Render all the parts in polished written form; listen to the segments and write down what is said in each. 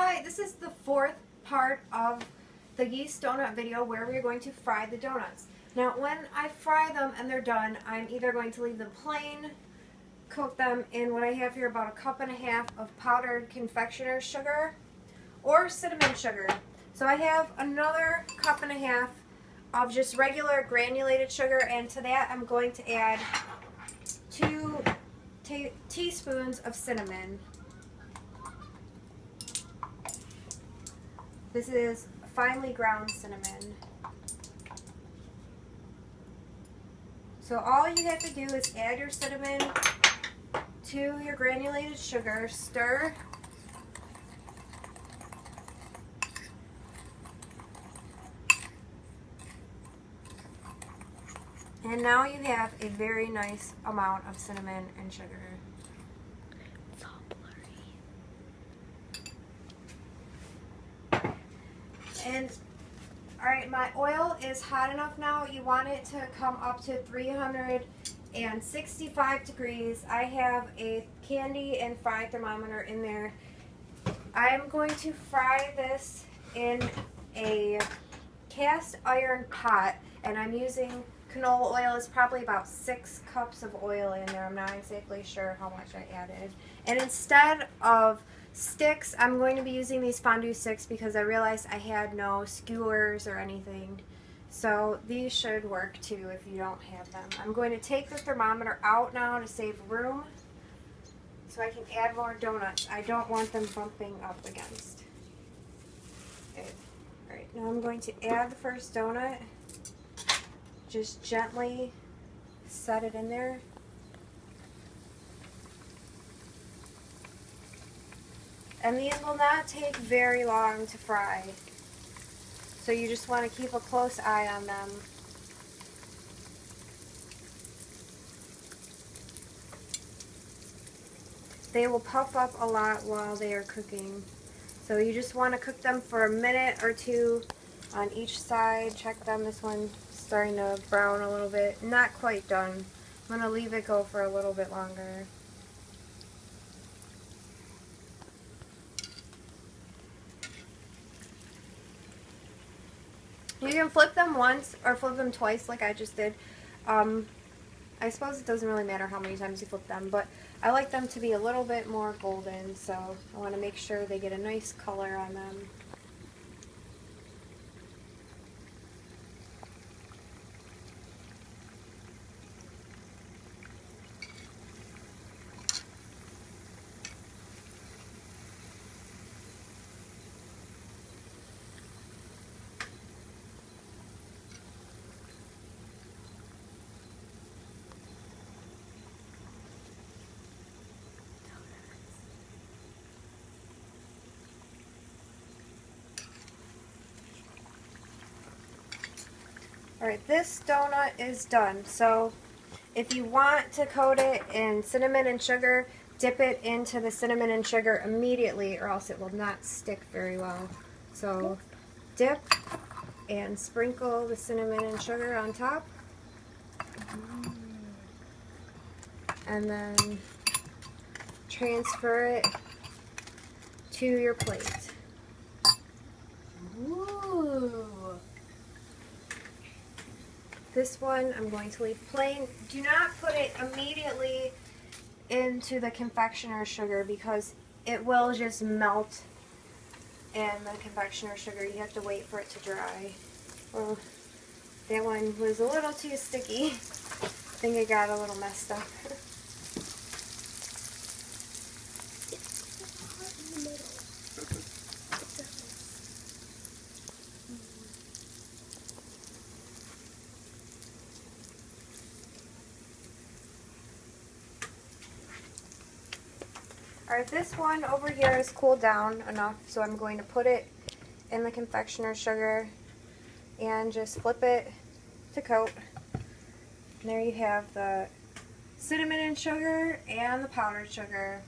Hi, this is the fourth part of the yeast donut video where we're going to fry the donuts. Now when I fry them and they're done, I'm either going to leave them plain, cook them in what I have here, about 1.5 cups of powdered confectioner's sugar or cinnamon sugar. So I have another 1.5 cups of just regular granulated sugar, and to that I'm going to add 2 teaspoons of cinnamon. This is finely ground cinnamon. So all you have to do is add your cinnamon to your granulated sugar, stir, and now you have a very nice amount of cinnamon and sugar. It's all blurry. And alright, my oil is hot enough now. You want it to come up to 365 degrees. I have a candy and fry thermometer in there. I'm going to fry this in a cast iron pot, and I'm using canola oil. It's probably about 6 cups of oil in there. I'm not exactly sure how much I added. And instead of sticks, I'm going to be using these fondue sticks because I realized I had no skewers or anything. So these should work too if you don't have them. I'm going to take the thermometer out now to save room so I can add more donuts. I don't want them bumping up against. Okay. Alright, now I'm going to add the first donut. Just gently set it in there. And these will not take very long to fry, so you just want to keep a close eye on them. They will puff up a lot while they are cooking, so you just want to cook them for a minute or two on each side. Check them. This one's starting to brown a little bit. Not quite done. I'm going to leave it go for a little bit longer. You can flip them once or flip them twice like I just did. I suppose it doesn't really matter how many times you flip them, but I like them to be a little bit more golden, so I want to make sure they get a nice color on them. Alright, this donut is done. So if you want to coat it in cinnamon and sugar, dip it into the cinnamon and sugar immediately or else it will not stick very well. So dip and sprinkle the cinnamon and sugar on top. And then transfer it to your plate. Ooh. This one I'm going to leave plain. Do not put it immediately into the confectioner sugar because it will just melt in the confectioner sugar. You have to wait for it to dry. Well, that one was a little too sticky. I think it got a little messed up. Alright, this one over here is cooled down enough, so I'm going to put it in the confectioner sugar and just flip it to coat. And there you have the cinnamon and sugar and the powdered sugar.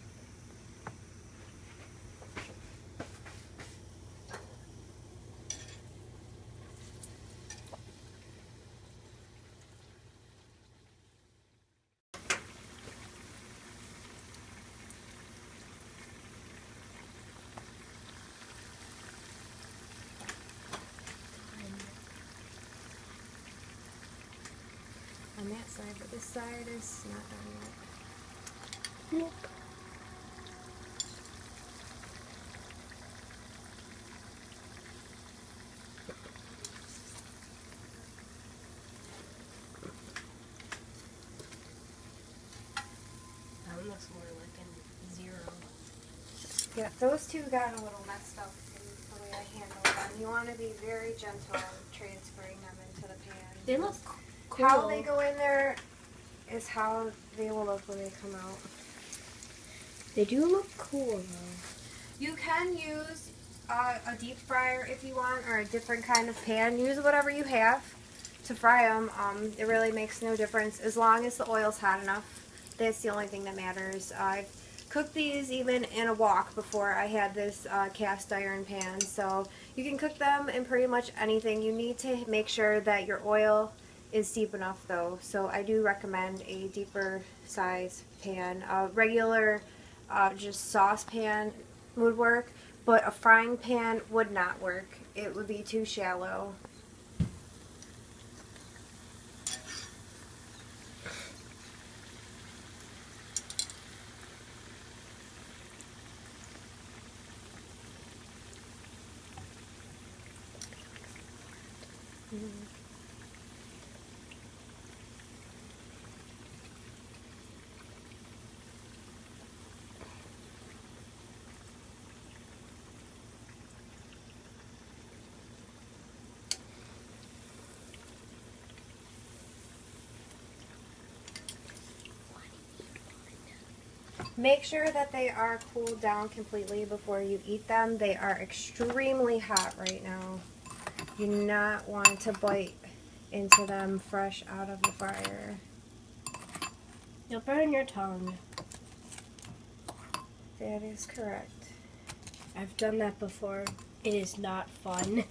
side, but this side is not done yet. Nope. That one looks more like a 0. Yeah, those two got a little messed up in the way I handled them. You want to be very gentle transferring them into the pan. They look cool. How they go in there is how they will look when they come out. They do look cool though. You can use a deep fryer if you want, or a different kind of pan. Use whatever you have to fry them. It really makes no difference as long as the oil's hot enough. That's the only thing that matters. I've cooked these even in a wok before I had this cast iron pan, so you can cook them in pretty much anything. You need to make sure that your oil is deep enough though, so I do recommend a deeper size pan. A regular just saucepan would work, but a frying pan would not work. It would be too shallow. Make sure that they are cooled down completely before you eat them. They are extremely hot right now. You do not want to bite into them fresh out of the fryer. You'll burn your tongue. That is correct. I've done that before. It is not fun.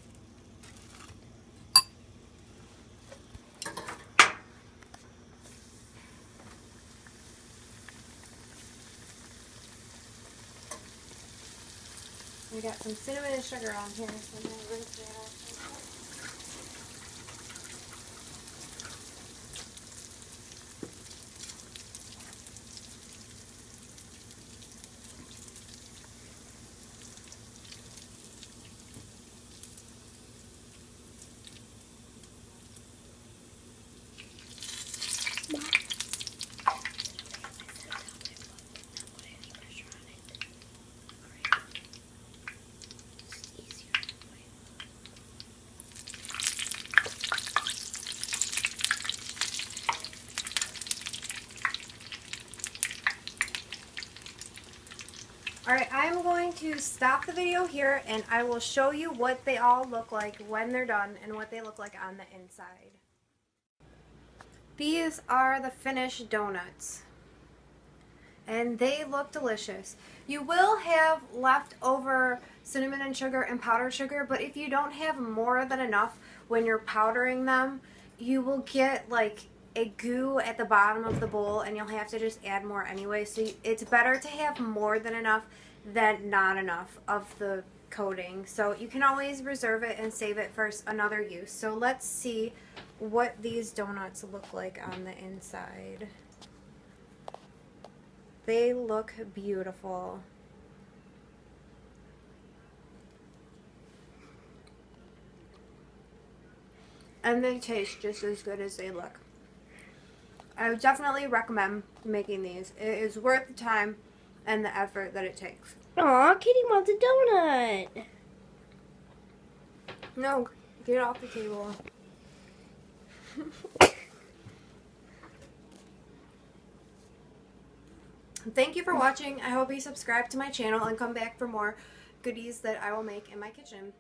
We got some cinnamon and sugar on here, so I'm going to rinse that off. Alright, I'm going to stop the video here and I will show you what they all look like when they're done and what they look like on the inside. These are the finished donuts and they look delicious. You will have leftover cinnamon and sugar and powdered sugar, but if you don't have more than enough when you're powdering them, you will get like a goo at the bottom of the bowl and you'll have to just add more anyway. So it's better to have more than enough than not enough of the coating. So you can always reserve it and save it for another use. So let's see what these donuts look like on the inside. They look beautiful. And they taste just as good as they look. I would definitely recommend making these. It is worth the time and the effort that it takes. Aw, Kitty wants a donut. No, get off the table. Thank you for watching. I hope you subscribe to my channel and come back for more goodies that I will make in my kitchen.